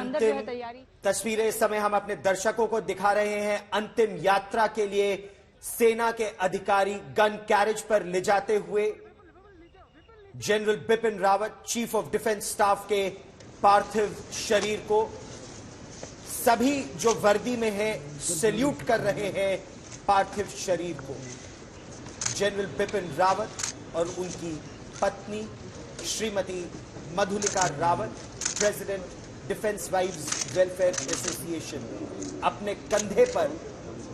अंतिम तस्वीरें इस समय हम अपने दर्शकों को दिखा रहे हैं। अंतिम यात्रा के लिए सेना के अधिकारी गन कैरेज पर ले जाते हुए general Bipin Rawat, chief of defence staff के पार्थिव शरीर को सभी जो वर्दी में है सैल्यूट कर रहे हैं पार्थिव शरीर को। जनरल बिपिन रावत और उनकी पत्नी Shrimati Madhulika Rawat, president defence wives welfare association, अपने कंधे पर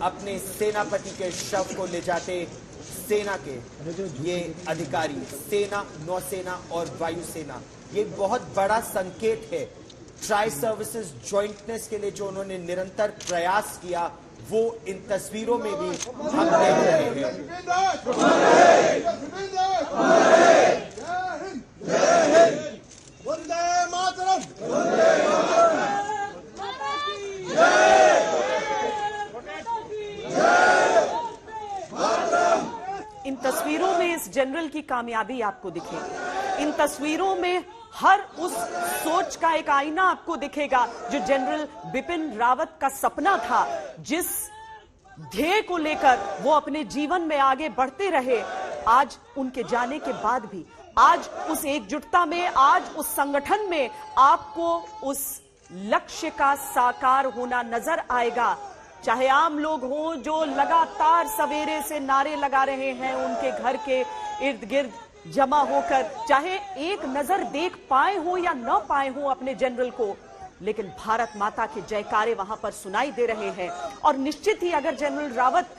अपने सेनापति के शव को ले जाते सेना के ये अधिकारी, सेना, नौसेना और वायुसेना। ये बहुत बड़ा संकेत है ट्राई सर्विसेज ज्वाइंटनेस के लिए जो उन्होंने निरंतर प्रयास किया, वो इन तस्वीरों में भी हम देख रहे हैं। इन तस्वीरों में इस जनरल की कामयाबी आपको दिखेगी। इन तस्वीरों में हर उस सोच का एक आईना आपको दिखेगा जो जनरल बिपिन रावत का सपना था, जिस ध्येय को लेकर वो अपने जीवन में आगे बढ़ते रहे। आज उनके जाने के बाद भी, आज उस एकजुटता में, आज उस संगठन में आपको उस लक्ष्य का साकार होना नजर आएगा। चाहे आम लोग हों जो लगातार सवेरे से नारे लगा रहे हैं उनके घर के इर्द गिर्द जमा होकर, चाहे एक नजर देख पाए हो या न पाए हो अपने जनरल को, लेकिन भारत माता के जयकारे वहां पर सुनाई दे रहे हैं। और निश्चित ही अगर जनरल रावत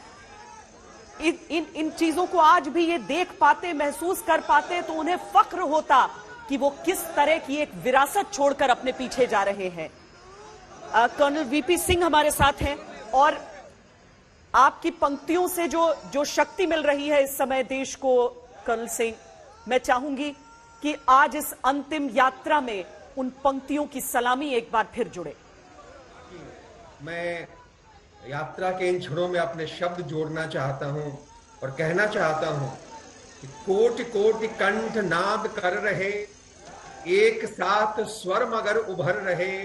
इन चीजों को आज भी ये देख पाते, महसूस कर पाते, तो उन्हें फक्र होता कि वो किस तरह की एक विरासत छोड़कर अपने पीछे जा रहे हैं। कर्नल वीपी सिंह हमारे साथ हैं और आपकी पंक्तियों से जो शक्ति मिल रही है इस समय देश को, कर्नल सिंह, मैं चाहूंगी कि आज इस अंतिम यात्रा में उन पंक्तियों की सलामी एक बार फिर जुड़े। मैं यात्रा के इन क्षणों में अपने शब्द जोड़ना चाहता हूं और कहना चाहता हूं कि कोटि कोटि कंठ नाद कर रहे, एक साथ स्वर मगर उभर रहे,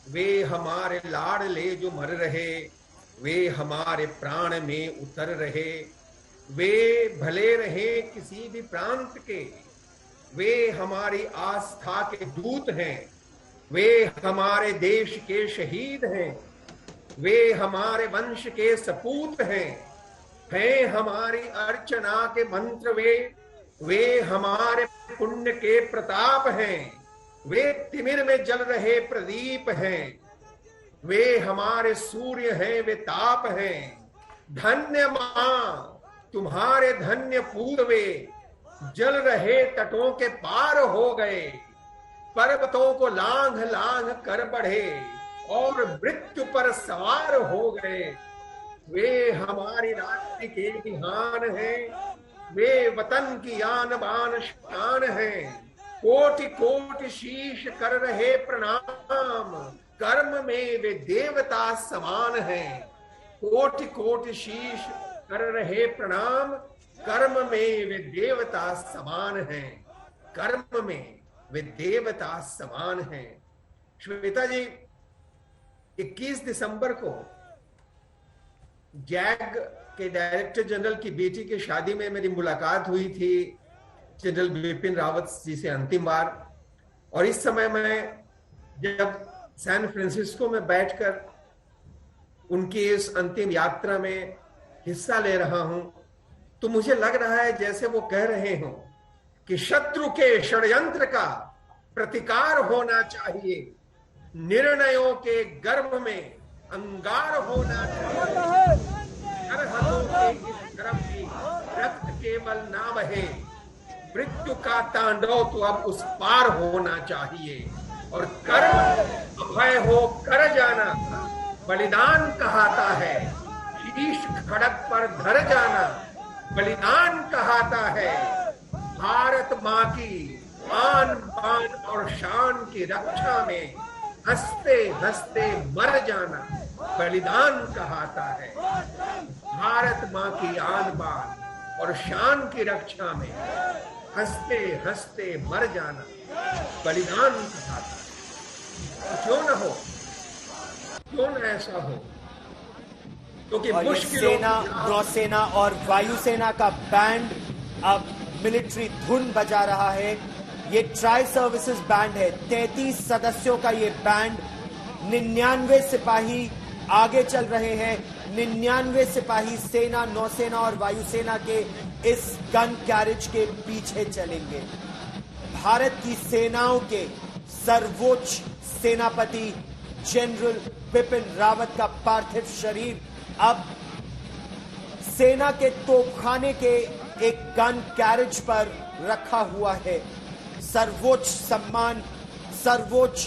वे हमारे लाडले जो मर रहे, वे हमारे प्राण में उतर रहे, वे भले रहे किसी भी प्रांत के, वे हमारी आस्था के दूत हैं, वे हमारे देश के शहीद हैं, वे हमारे वंश के सपूत हैं हमारी अर्चना के मंत्र वे हमारे पुण्य के प्रताप हैं, वे तिमिर में जल रहे प्रदीप हैं, वे हमारे सूर्य हैं, वे ताप हैं। धन्य मां तुम्हारे धन्य पूत वे, जल रहे तटों के पार हो गए, पर्वतों को लांघ लांघ कर बढ़े और मृत्यु पर सवार हो गए। वे हमारी राष्ट्र के विहान हैं, वे वतन की आन बान शान हैं, कोटि कोटि शीश कर रहे प्रणाम, कर्म में वे देवता समान हैं। कोटि कोटि शीश कर रहे प्रणाम, कर्म में वे देवता समान हैं, कर्म में वे देवता समान हैं। श्वेता जी, 21 दिसंबर को जैग के डायरेक्टर जनरल की बेटी की शादी में मेरी मुलाकात हुई थी जनरल बिपिन रावत जी से अंतिम बार। और इस समय मैं जब सैन फ्रांसिस्को में बैठकर उनकी इस अंतिम यात्रा में हिस्सा ले रहा हूं, तो मुझे लग रहा है जैसे वो कह रहे हों कि शत्रु के षड्यंत्र का प्रतिकार होना चाहिए, निर्णयों के गर्भ में अंगार होना चाहिए, सरहदों के इस गर्भ में रक्त केवल ना बहे, मृत्यु का तांडव तो अब उस पार होना चाहिए, और कर्म अभय हो कर जाना बलिदान कहाता है, शीश खड़क पर धर जाना बलिदान कहाता है। भारत माँ की आन बान और शान की रक्षा में हंसते हंसते मर जाना बलिदान कहाता है। भारत माँ की आन बान और शान की रक्षा में हंसते हंसते मर जाना बलिदान कहाता है। क्यों न हो, क्यों न ऐसा हो, क्योंकि और ये मुश्किलों सेना, नौसेना और वायुसेना का बैंड अब मिलिट्री धुन बजा रहा है। ये ट्राई सर्विसेज बैंड है। 33 सदस्यों का ये बैंड, 99 सिपाही आगे चल रहे हैं। 99 सिपाही सेना, नौसेना और वायुसेना के इस गन कैरेज के पीछे चलेंगे। भारत की सेनाओं के सर्वोच्च सेनापति जनरल बिपिन रावत का पार्थिव शरीर अब सेना के तोपखाने के एक गन कैरेज पर रखा हुआ है। सर्वोच्च सम्मान, सर्वोच्च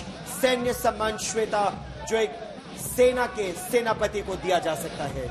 सैन्य सम्मान श्वेता, जो एक सेना के सेनापति को दिया जा सकता है।